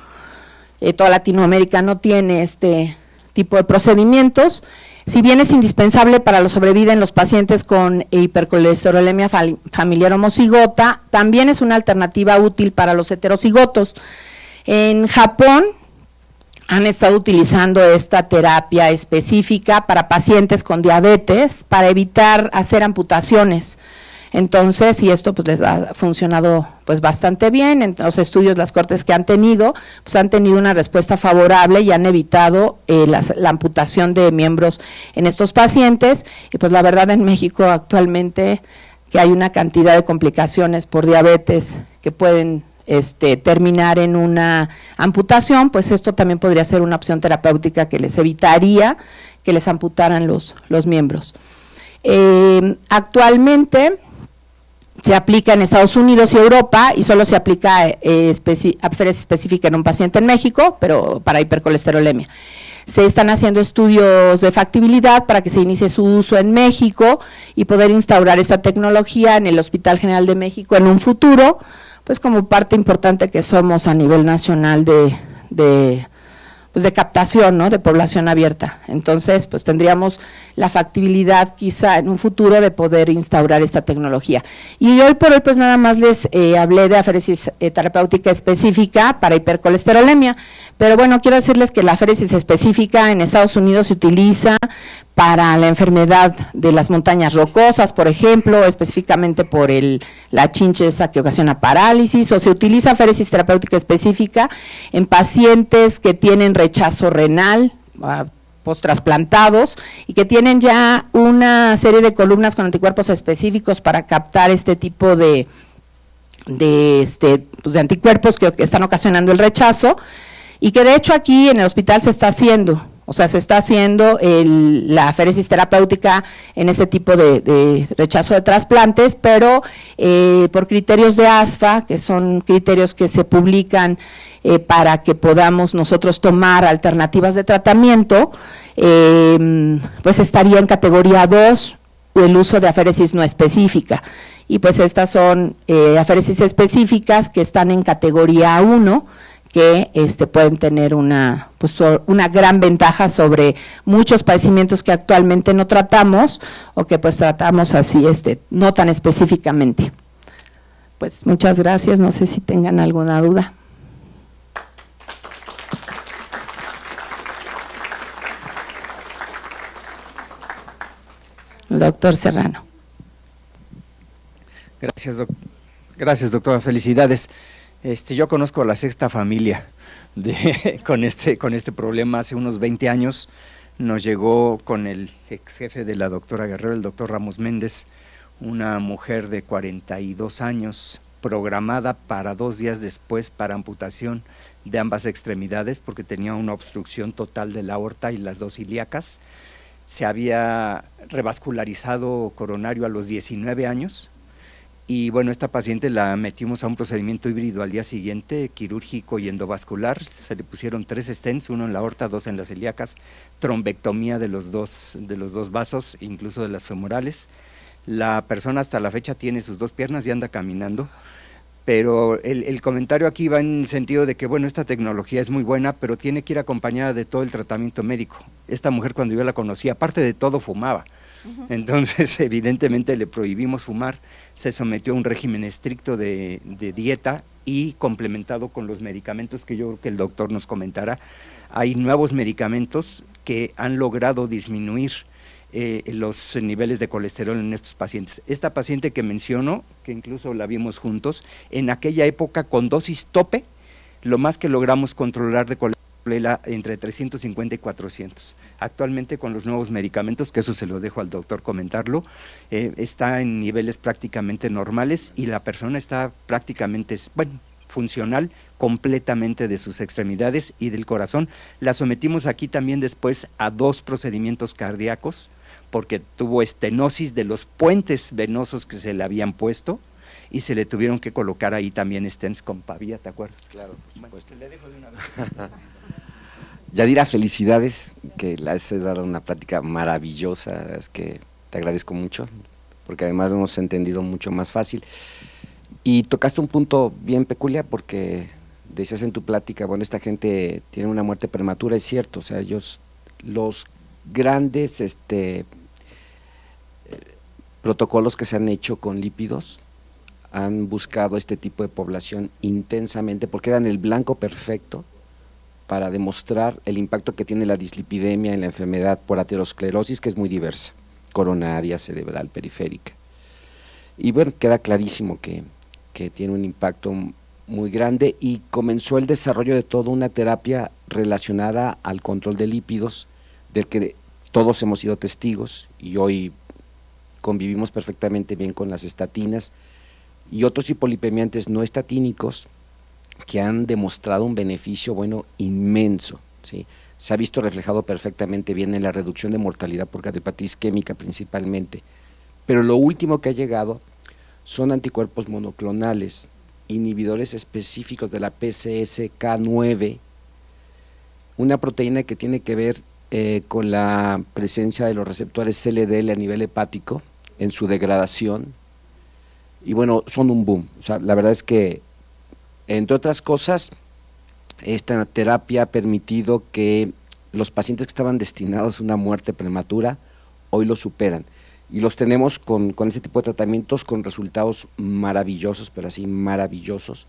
Toda Latinoamérica no tiene este tipo de procedimientos. Si bien es indispensable para la sobrevida en los pacientes con hipercolesterolemia familiar homocigota, también es una alternativa útil para los heterocigotos. En Japón han estado utilizando esta terapia específica para pacientes con diabetes para evitar hacer amputaciones. Entonces, y esto pues les ha funcionado pues bastante bien. En los estudios, las cortes que han tenido, pues han tenido una respuesta favorable y han evitado la amputación de miembros en estos pacientes. Y pues la verdad, en México actualmente que hay una cantidad de complicaciones por diabetes que pueden terminar en una amputación, pues esto también podría ser una opción terapéutica que les evitaría que les amputaran los miembros. Actualmente se aplica en Estados Unidos y Europa, y solo se aplica aféresis específica en un paciente en México, pero para hipercolesterolemia. Se están haciendo estudios de factibilidad para que se inicie su uso en México y poder instaurar esta tecnología en el Hospital General de México en un futuro, pues como parte importante que somos a nivel nacional de captación, ¿no?, de población abierta. Entonces, pues tendríamos la factibilidad quizá en un futuro de poder instaurar esta tecnología. Y hoy por hoy pues nada más les hablé de aféresis terapéutica específica para hipercolesterolemia, pero bueno, quiero decirles que la aféresis específica en Estados Unidos se utiliza para la enfermedad de las montañas rocosas, por ejemplo, específicamente por la chinche esa que ocasiona parálisis, o se utiliza aféresis terapéutica específica en pacientes que tienen rechazo renal, post-trasplantados, y que tienen ya una serie de columnas con anticuerpos específicos para captar este tipo de anticuerpos que están ocasionando el rechazo, y que de hecho aquí en el hospital se está haciendo. O sea, se está haciendo la aféresis terapéutica en este tipo de rechazo de trasplantes, pero por criterios de ASFA, que son criterios que se publican para que podamos nosotros tomar alternativas de tratamiento, pues estaría en categoría 2 el uso de aféresis no específica. Y pues estas son aféresis específicas que están en categoría 1, que pueden tener una gran ventaja sobre muchos padecimientos que actualmente no tratamos o que pues tratamos así, no tan específicamente. Pues muchas gracias, no sé si tengan alguna duda. Doctor Serrano. Gracias, doctora, felicidades. Yo conozco a la sexta familia con este problema. Hace unos 20 años nos llegó con el ex jefe de la doctora Guerrero, el doctor Ramos Méndez, una mujer de 42 años, programada para 2 días después para amputación de ambas extremidades porque tenía una obstrucción total de la aorta y las 2 ilíacas. Se había revascularizado coronario a los 19 años y bueno, esta paciente la metimos a un procedimiento híbrido al día siguiente, quirúrgico y endovascular. Se le pusieron 3 stents, 1 en la aorta, 2 en las ilíacas, trombectomía de los dos vasos, incluso de las femorales. La persona hasta la fecha tiene sus 2 piernas y anda caminando. Pero el comentario aquí va en el sentido de que, bueno, esta tecnología es muy buena, pero tiene que ir acompañada de todo el tratamiento médico. Esta mujer, cuando yo la conocí, aparte de todo, fumaba. Entonces, evidentemente, le prohibimos fumar, se sometió a un régimen estricto de dieta y complementado con los medicamentos que yo creo que el doctor nos comentará. Hay nuevos medicamentos que han logrado disminuir los niveles de colesterol en estos pacientes. Esta paciente que menciono, que incluso la vimos juntos, en aquella época con dosis tope, lo más que logramos controlar de colesterol era entre 350 y 400. Actualmente con los nuevos medicamentos, que eso se lo dejo al doctor comentarlo, está en niveles prácticamente normales y la persona está prácticamente, funcional completamente de sus extremidades y del corazón. La sometimos aquí también después a 2 procedimientos cardíacos, porque tuvo estenosis de los puentes venosos que se le habían puesto y se le tuvieron que colocar ahí también stents con pavía, ¿te acuerdas? Claro, por supuesto. Le dejo de una vez. Yadira, felicidades, que le has dado una plática maravillosa, es que te agradezco mucho, porque además lo hemos entendido mucho más fácil. Y tocaste un punto bien peculiar, porque decías en tu plática, bueno, esta gente tiene una muerte prematura, es cierto, o sea, ellos, los grandes protocolos que se han hecho con lípidos han buscado este tipo de población intensamente porque eran el blanco perfecto para demostrar el impacto que tiene la dislipidemia en la enfermedad por aterosclerosis, que es muy diversa, coronaria, cerebral, periférica. Y bueno, queda clarísimo que tiene un impacto muy grande y comenzó el desarrollo de toda una terapia relacionada al control de lípidos, del que todos hemos sido testigos y hoy convivimos perfectamente bien con las estatinas y otros hipolipemiantes no estatínicos que han demostrado un beneficio, inmenso, ¿sí? Se ha visto reflejado perfectamente bien en la reducción de mortalidad por cardiopatía isquémica principalmente, pero lo último que ha llegado son anticuerpos monoclonales, inhibidores específicos de la PCSK9, una proteína que tiene que ver con la presencia de los receptores LDL a nivel hepático en su degradación, y son un boom. O sea, la verdad es que, entre otras cosas, esta terapia ha permitido que los pacientes que estaban destinados a una muerte prematura, hoy lo superan, y los tenemos con ese tipo de tratamientos con resultados maravillosos, pero así maravillosos,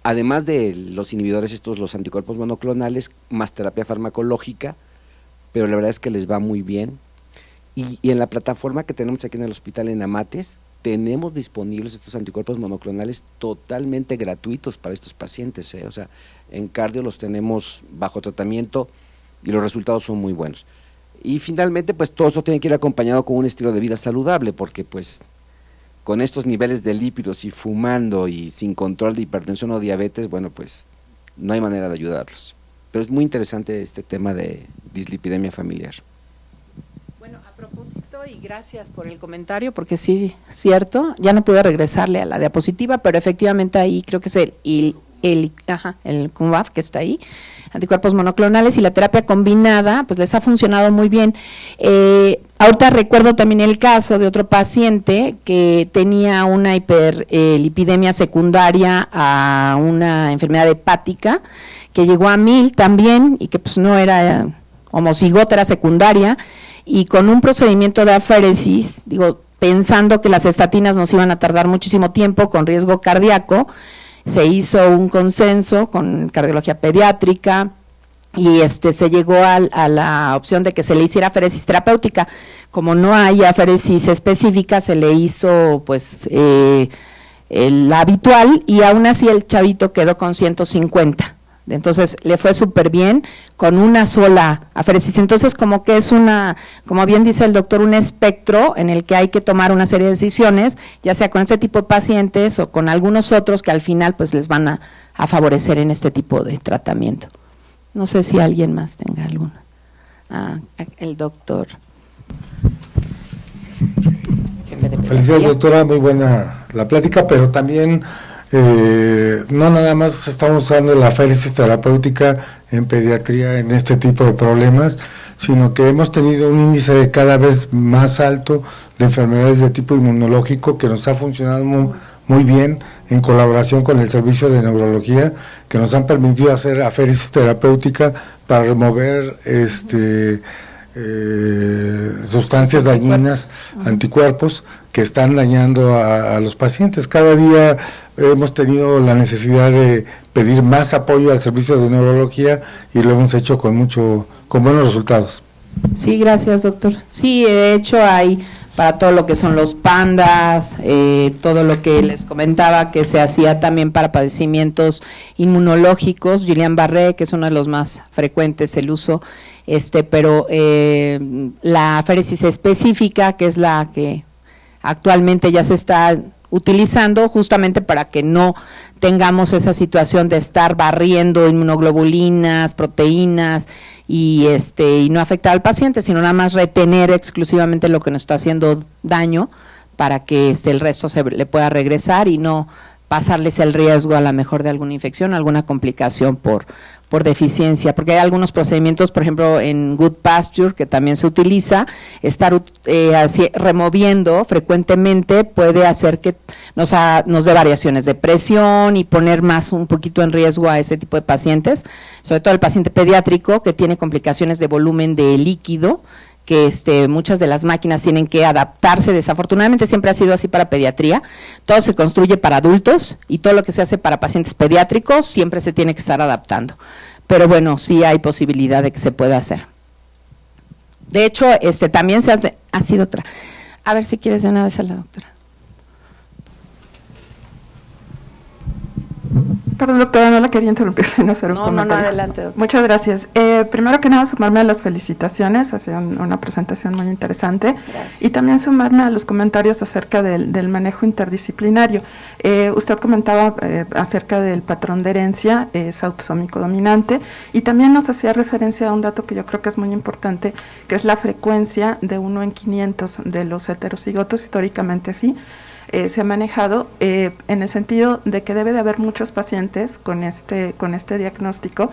además de los inhibidores los anticuerpos monoclonales, más terapia farmacológica, pero la verdad es que les va muy bien. Y en la plataforma que tenemos aquí en el hospital en Amates, tenemos disponibles estos anticuerpos monoclonales totalmente gratuitos para estos pacientes, o sea, en cardio los tenemos bajo tratamiento y los resultados son muy buenos. Y finalmente, pues todo esto tiene que ir acompañado con un estilo de vida saludable, porque pues con estos niveles de lípidos y fumando y sin control de hipertensión o diabetes, pues no hay manera de ayudarlos. Pero es muy interesante este tema de dislipidemia familiar. Bueno, a propósito, y gracias por el comentario, porque sí, cierto, ya no puedo regresarle a la diapositiva, pero efectivamente ahí creo que es el Cumvaf, que está ahí, anticuerpos monoclonales, y la terapia combinada, pues les ha funcionado muy bien. Ahorita recuerdo también el caso de otro paciente que tenía una hiperlipidemia secundaria a una enfermedad hepática, que llegó a 1000 también, y que pues no era homocigota, era secundaria, y con un procedimiento de aféresis, pensando que las estatinas nos iban a tardar muchísimo tiempo, con riesgo cardíaco, se hizo un consenso con cardiología pediátrica y se llegó a la opción de que se le hiciera aféresis terapéutica. Como no hay aféresis específica, se le hizo pues el habitual, y aún así el chavito quedó con 150. Entonces le fue súper bien con una sola aféresis. Entonces como que es como bien dice el doctor, un espectro en el que hay que tomar una serie de decisiones, ya sea con este tipo de pacientes o con algunos otros que al final pues les van a favorecer en este tipo de tratamiento. No sé si alguien más tenga alguna. El doctor. Felicidades, doctora, muy buena la plática, pero también no nada más estamos usando la aféresis terapéutica en pediatría en este tipo de problemas, sino que hemos tenido un índice cada vez más alto de enfermedades de tipo inmunológico que nos ha funcionado muy bien en colaboración con el servicio de neurología, que nos han permitido hacer aféresis terapéutica para remover sustancias dañinas, anticuerpos que están dañando a los pacientes. Cada día hemos tenido la necesidad de pedir más apoyo al servicio de neurología y lo hemos hecho con buenos resultados. Sí, gracias, doctor. Sí, de hecho hay para todo lo que son los pandas, todo lo que les comentaba que se hacía también para padecimientos inmunológicos, Guillain-Barré, que es uno de los más frecuentes el uso, pero la aféresis específica, que es la que actualmente ya se está utilizando justamente para que no tengamos esa situación de estar barriendo inmunoglobulinas, proteínas y no afectar al paciente, sino nada más retener exclusivamente lo que nos está haciendo daño para que el resto se le pueda regresar y no pasarles el riesgo a la mejor de alguna infección, alguna complicación por deficiencia, porque hay algunos procedimientos, por ejemplo en Good Pasture, que también se utiliza, estar removiendo frecuentemente puede hacer que nos dé variaciones de presión y poner un poquito en riesgo a ese tipo de pacientes, sobre todo el paciente pediátrico que tiene complicaciones de volumen de líquido, que muchas de las máquinas tienen que adaptarse, desafortunadamente siempre ha sido así para pediatría, todo se construye para adultos y todo lo que se hace para pacientes pediátricos siempre se tiene que estar adaptando, pero bueno, sí hay posibilidad de que se pueda hacer. De hecho, también ha sido otra. A ver si quieres de una vez a la doctora. Perdón, doctora, no la quería interrumpir, sino hacer un comentario. No, adelante, doctora. Muchas gracias. Primero que nada, sumarme a las felicitaciones, ha sido una presentación muy interesante. Gracias. Y también sumarme a los comentarios acerca del manejo interdisciplinario. Usted comentaba acerca del patrón de herencia, es autosómico dominante, y también nos hacía referencia a un dato que yo creo que es muy importante, que es la frecuencia de 1 en 500 de los heterocigotos, históricamente sí. Se ha manejado en el sentido de que debe de haber muchos pacientes con este diagnóstico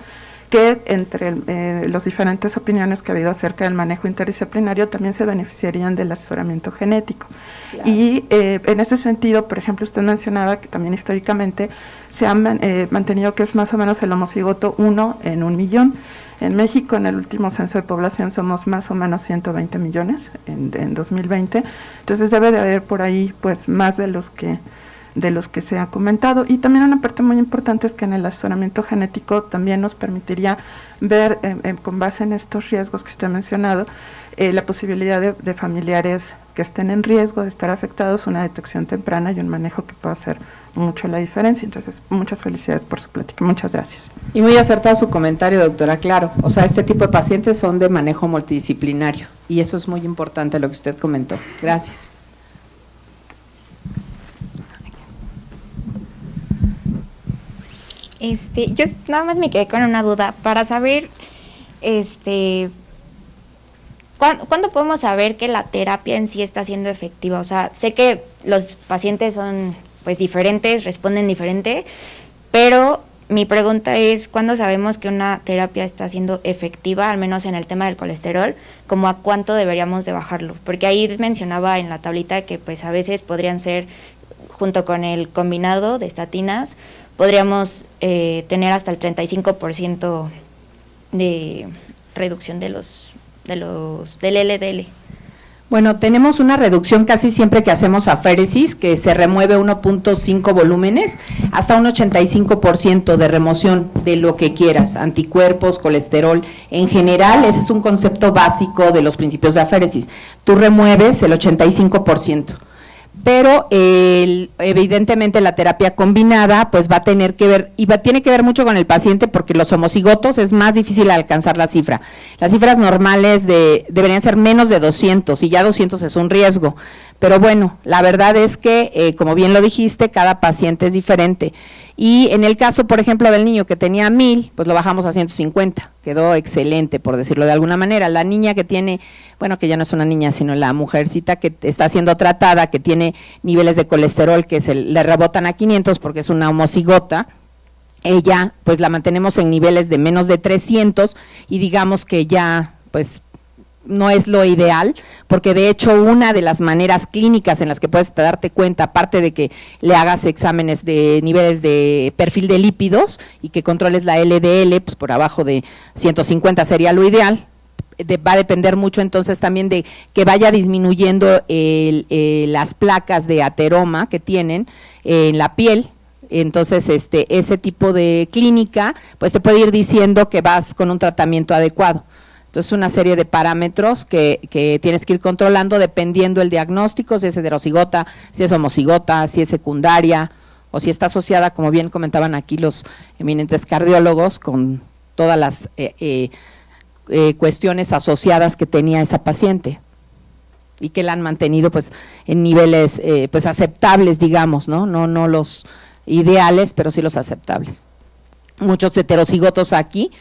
que entre las diferentes opiniones que ha habido acerca del manejo interdisciplinario también se beneficiarían del asesoramiento genético. Claro. Y en ese sentido, por ejemplo, usted mencionaba que también históricamente se ha mantenido que es más o menos el homocigoto 1 en 1 millón. En México, en el último censo de población, somos más o menos 120 millones en 2020. Entonces debe de haber por ahí pues más de los que se ha comentado. Y también una parte muy importante es que en el asesoramiento genético también nos permitiría ver, con base en estos riesgos que usted ha mencionado, la posibilidad de familiares que estén en riesgo de estar afectados, una detección temprana y un manejo que pueda hacer mucho la diferencia. Entonces, muchas felicidades por su plática. Muchas gracias. Y muy acertado su comentario, doctora, claro. O sea, este tipo de pacientes son de manejo multidisciplinario y eso es muy importante lo que usted comentó. Gracias. Yo nada más me quedé con una duda para saber, ¿cuándo podemos saber que la terapia en sí está siendo efectiva? O sea, sé que los pacientes son pues diferentes, responden diferente, pero mi pregunta es, ¿cuándo sabemos que una terapia está siendo efectiva, al menos en el tema del colesterol? ¿Cómo a cuánto deberíamos de bajarlo? Porque ahí mencionaba en la tablita que pues a veces podrían ser, junto con el combinado de estatinas, podríamos tener hasta el 35% de reducción del LDL. Bueno, tenemos una reducción casi siempre que hacemos aféresis, que se remueve 1.5 volúmenes, hasta un 85% de remoción de lo que quieras, anticuerpos, colesterol. En general, ese es un concepto básico de los principios de aféresis. Tú remueves el 85%. Pero evidentemente la terapia combinada pues va a tener que ver, y tiene que ver mucho con el paciente, porque los homocigotos es más difícil alcanzar la cifra. Las cifras normales deberían ser menos de 200, y ya 200 es un riesgo. Pero bueno, la verdad es que, como bien lo dijiste, cada paciente es diferente. Y en el caso, por ejemplo, del niño que tenía 1000, pues lo bajamos a 150, quedó excelente, por decirlo de alguna manera. La niña que tiene, bueno, que ya no es una niña, sino la mujercita que está siendo tratada, que tiene niveles de colesterol que le rebotan a 500 porque es una homocigota, ella, pues la mantenemos en niveles de menos de 300, y digamos que ya, pues, no es lo ideal, porque de hecho una de las maneras clínicas en las que puedes darte cuenta, aparte de que le hagas exámenes de niveles de perfil de lípidos y que controles la LDL, pues por abajo de 150 sería lo ideal, va a depender mucho entonces también de que vaya disminuyendo las placas de ateroma que tienen en la piel. Entonces, ese tipo de clínica, pues te puede ir diciendo que vas con un tratamiento adecuado. Entonces, una serie de parámetros que tienes que ir controlando dependiendo el diagnóstico, si es heterocigota, si es homocigota, si es secundaria, o si está asociada, como bien comentaban aquí los eminentes cardiólogos, con todas las cuestiones asociadas que tenía esa paciente y que la han mantenido pues en niveles pues aceptables, digamos, no los ideales, pero sí los aceptables. Muchos heterocigotos aquí,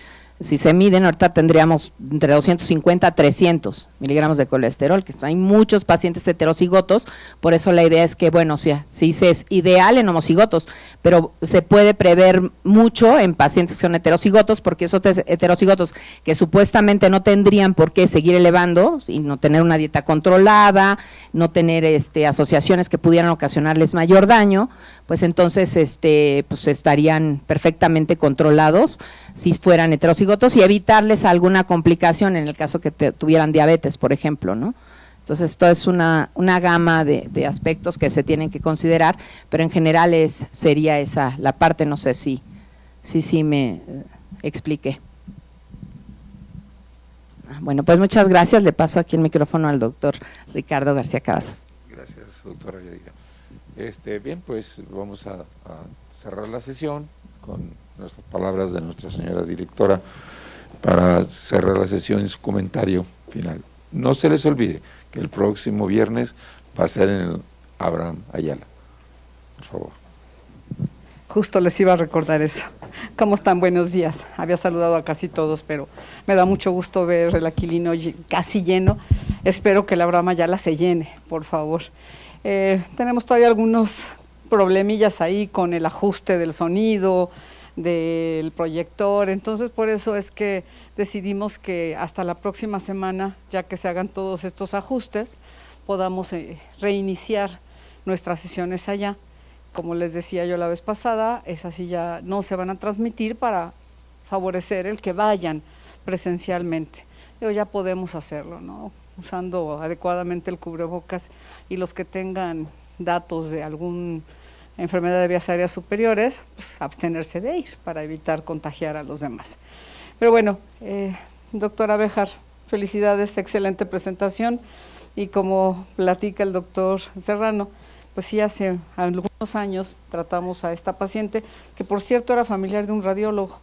si se miden, ahorita tendríamos entre 250 a 300 miligramos de colesterol, que hay muchos pacientes heterocigotos, por eso la idea es que, bueno, sí es ideal en homocigotos, pero se puede prever mucho en pacientes que son heterocigotos, porque esos heterocigotos que supuestamente no tendrían por qué seguir elevando, y no tener una dieta controlada, no tener asociaciones que pudieran ocasionarles mayor daño, pues entonces pues estarían perfectamente controlados si fueran heterocigotos, y evitarles alguna complicación en el caso que tuvieran diabetes, por ejemplo, ¿no? Entonces, esto es una gama de aspectos que se tienen que considerar, pero en general sería esa la parte, no sé si me expliqué. Bueno, pues muchas gracias, le paso aquí el micrófono al doctor Ricardo García Cavazos. Gracias, doctora Yadira. Bien, pues vamos a cerrar la sesión con nuestras palabras de nuestra señora directora para cerrar la sesión en su comentario final. No se les olvide que el próximo viernes va a ser en el Abraham Ayala. Por favor. Justo les iba a recordar eso. ¿Cómo están? Buenos días. Había saludado a casi todos, pero me da mucho gusto ver el Aquilino casi lleno. Espero que el Abraham Ayala se llene, por favor. Tenemos todavía algunos problemillas ahí con el ajuste del sonido, del proyector, entonces por eso es que decidimos que hasta la próxima semana, ya que se hagan todos estos ajustes, podamos reiniciar nuestras sesiones allá. Como les decía yo la vez pasada, esas sí ya no se van a transmitir para favorecer el que vayan presencialmente. Pero ya podemos hacerlo, ¿no? Usando adecuadamente el cubrebocas, y los que tengan datos de alguna enfermedad de vías aéreas superiores, pues abstenerse de ir para evitar contagiar a los demás. Pero bueno, doctora Béjar, felicidades, excelente presentación, y como platica el doctor Serrano, pues sí, hace algunos años tratamos a esta paciente, que por cierto era familiar de un radiólogo,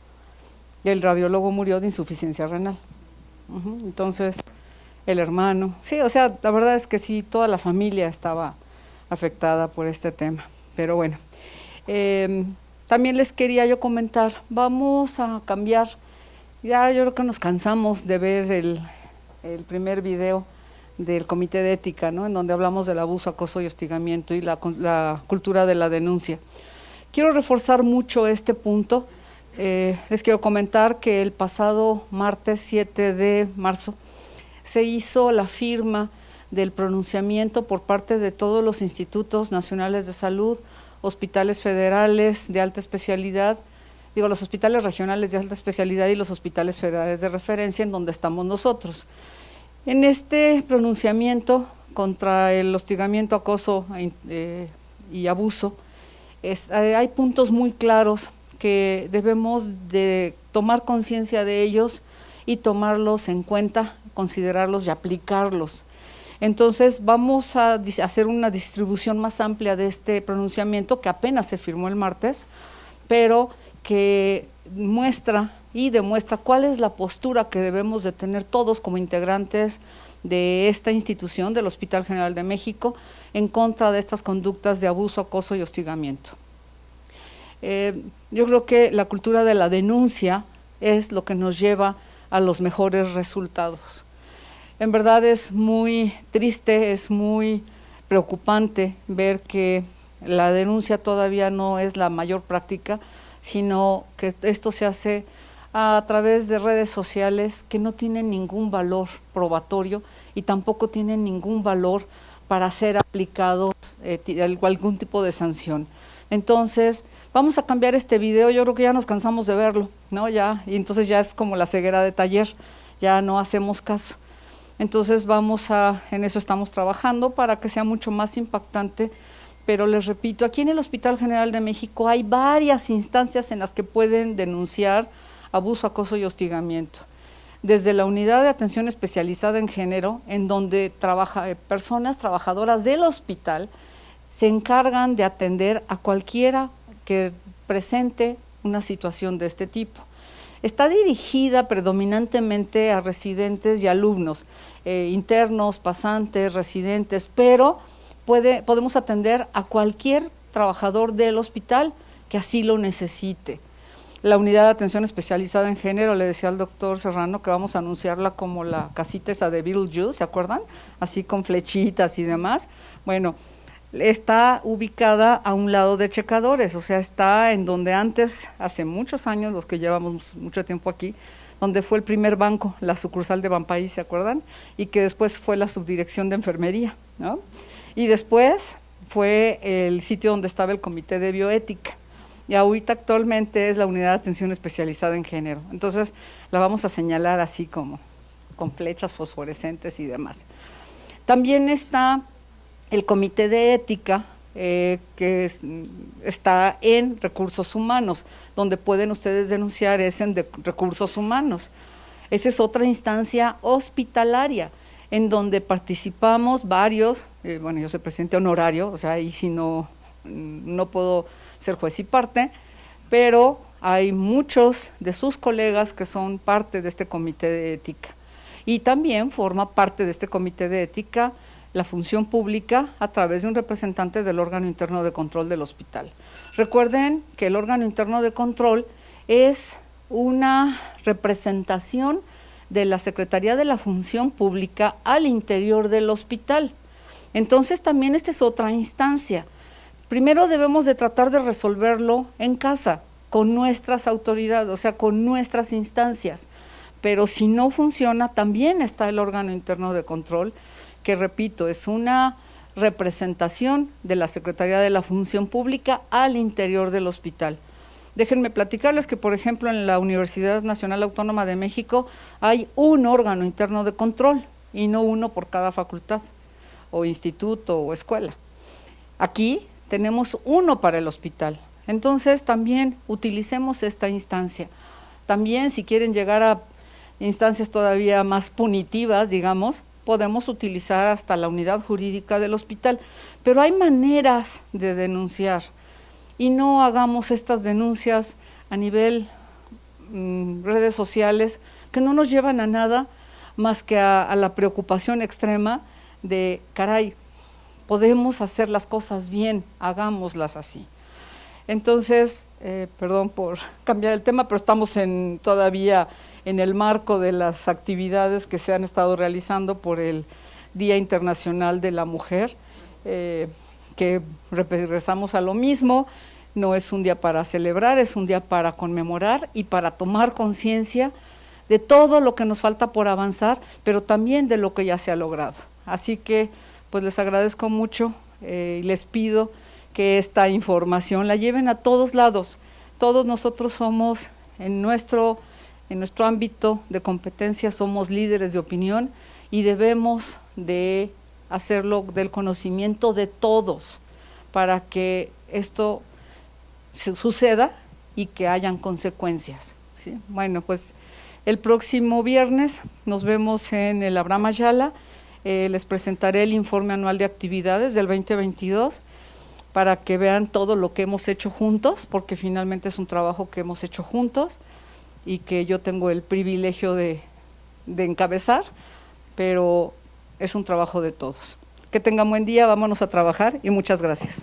y el radiólogo murió de insuficiencia renal. Entonces, el hermano, sí, o sea, la verdad es que sí, toda la familia estaba afectada por este tema. Pero bueno, también les quería yo comentar, vamos a cambiar, ya yo creo que nos cansamos de ver el primer video del Comité de Ética, ¿no? En donde hablamos del abuso, acoso y hostigamiento y la cultura de la denuncia. Quiero reforzar mucho este punto, Les quiero comentar que el pasado martes 7 de marzo se hizo la firma del pronunciamiento por parte de todos los institutos nacionales de salud, hospitales federales de alta especialidad, los hospitales regionales de alta especialidad y los hospitales federales de referencia en donde estamos nosotros. En este pronunciamiento contra el hostigamiento, acoso y abuso, hay puntos muy claros que debemos de tomar conciencia de ellos y tomarlos en cuenta, considerarlos y aplicarlos. Entonces vamos a hacer una distribución más amplia de este pronunciamiento que apenas se firmó el martes, pero que muestra y demuestra cuál es la postura que debemos de tener todos como integrantes de esta institución, del Hospital General de México, en contra de estas conductas de abuso, acoso y hostigamiento. Yo creo que la cultura de la denuncia es lo que nos lleva a los mejores resultados. En verdad es muy triste, es muy preocupante ver que la denuncia todavía no es la mayor práctica, sino que esto se hace a través de redes sociales que no tienen ningún valor probatorio y tampoco tienen ningún valor para ser aplicados algún tipo de sanción. Entonces, vamos a cambiar este video, yo creo que ya nos cansamos de verlo, ¿no? Ya, y entonces ya es como la ceguera de taller, ya no hacemos caso. Entonces en eso estamos trabajando para que sea mucho más impactante, pero les repito, aquí en el Hospital General de México hay varias instancias en las que pueden denunciar abuso, acoso y hostigamiento. Desde la unidad de atención especializada en género, en donde personas trabajadoras del hospital se encargan de atender a cualquiera que presente una situación de este tipo. Está dirigida predominantemente a residentes y alumnos, internos, pasantes, residentes, pero podemos atender a cualquier trabajador del hospital que así lo necesite. La unidad de atención especializada en género, le decía al doctor Serrano que vamos a anunciarla como la casita esa de Beetlejuice, ¿se acuerdan? Así con flechitas y demás. Bueno, está ubicada a un lado de checadores, o sea, está en donde antes, hace muchos años, los que llevamos mucho tiempo aquí, donde fue el primer banco, la sucursal de Banpaís, ¿se acuerdan? Y que después fue la subdirección de enfermería, ¿no? Y después fue el sitio donde estaba el comité de bioética. Y ahorita actualmente es la unidad de atención especializada en género. Entonces la vamos a señalar así como con flechas fosforescentes y demás. También está el comité de ética que está en recursos humanos, donde pueden ustedes denunciar es en recursos humanos. Esa es otra instancia hospitalaria en donde participamos varios, yo soy presidente honorario, o sea, ahí sí no puedo ser juez y parte, pero hay muchos de sus colegas que son parte de este comité de ética. Y también forma parte de este comité de ética la función pública a través de un representante del órgano interno de control del hospital. Recuerden que el órgano interno de control es una representación de la Secretaría de la Función Pública al interior del hospital. Entonces también esta es otra instancia. Primero debemos de tratar de resolverlo en casa, con nuestras autoridades, o sea, con nuestras instancias. Pero si no funciona, también está el órgano interno de control, que repito, es una representación de la Secretaría de la Función Pública al interior del hospital. Déjenme platicarles que, por ejemplo, en la Universidad Nacional Autónoma de México hay un órgano interno de control y no uno por cada facultad o instituto o escuela. Aquí tenemos uno para el hospital. Entonces también utilicemos esta instancia. También si quieren llegar a instancias todavía más punitivas, digamos, podemos utilizar hasta la unidad jurídica del hospital. Pero hay maneras de denunciar y no hagamos estas denuncias a nivel redes sociales que no nos llevan a nada más que a la preocupación extrema de, caray, podemos hacer las cosas bien, hagámoslas así. Entonces, perdón por cambiar el tema, pero estamos todavía en el marco de las actividades que se han estado realizando por el Día Internacional de la Mujer, que regresamos a lo mismo. no es un día para celebrar, es un día para conmemorar y para tomar conciencia de todo lo que nos falta por avanzar, pero también de lo que ya se ha logrado. Así que pues les agradezco mucho y les pido que esta información la lleven a todos lados. Todos nosotros somos, en nuestro ámbito de competencia, somos líderes de opinión y debemos de hacerlo del conocimiento de todos para que esto suceda y que hayan consecuencias, ¿sí? Bueno, pues el próximo viernes nos vemos en el Abraham Ayala, les presentaré el informe anual de actividades del 2022 para que vean todo lo que hemos hecho juntos, porque finalmente es un trabajo que hemos hecho juntos y que yo tengo el privilegio de encabezar, pero es un trabajo de todos. Que tengan buen día, vámonos a trabajar y muchas gracias.